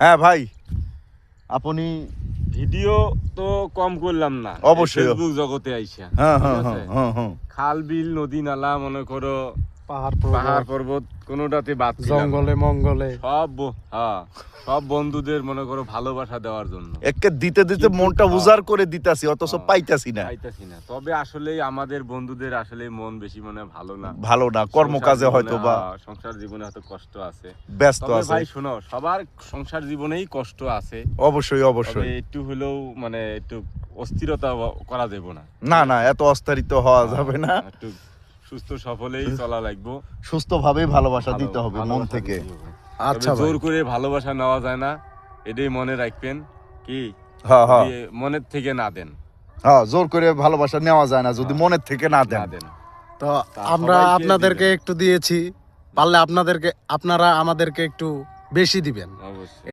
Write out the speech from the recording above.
হ্যাঁ ভাই, আপনি ভিডিও তো কম করলাম না, অবশ্যই ফেসবুক জগতে আইসা। হ্যাঁ হ্যাঁ হ্যাঁ হ্যাঁ খাল বিল নদী নালা মনে করো, পাহাড় পর্বত কোনোটাতে বাদ ছিলাম না। জঙ্গলে মঙ্গলে সব বন্ধুদের মনে করো ভালোবাসা দেওয়ার জন্য একে দিতে দিতে মনটা উজাড় করে দিতাছি, অথচ পাইতাছি না। পাইতাছি না। তবে আসলে আমাদের বন্ধুদের আসলে মন বেশি মনে ভালো না, কর্মকাজে হয়তো বা সংসার জীবনে হয়তো কষ্ট আছে, ব্যস্ত তবে আছে। ভাই শোনো, সবার সংসার জীবনেই কষ্ট আছে, অবশ্যই অবশ্যই। তবে একটু হলেও মানে একটু অস্থিরতা করা যাবে না। না এত অস্তারিত হওয়া যাবে না, একটু সুস্থ সফলেই চলা লাগবে, সুস্থভাবে ভালোবাসা দিতে হবে মন থেকে। আচ্ছা জোর করে ভালোবাসা নেওয়া যায় না, এটাই মনে রাখবেন। কি হ্যাঁ হ্যাঁ যদি মনের থেকে না দেন, হ্যাঁ, জোর করে ভালোবাসা নেওয়া যায় না যদি মনের থেকে না দেন। তো আমরা সবাইকে আপনাদেরকে দিবেন। একটু দিয়েছি, পারলে আপনারা আমাদেরকে একটু বেশি দিবেন। অবশ্যই।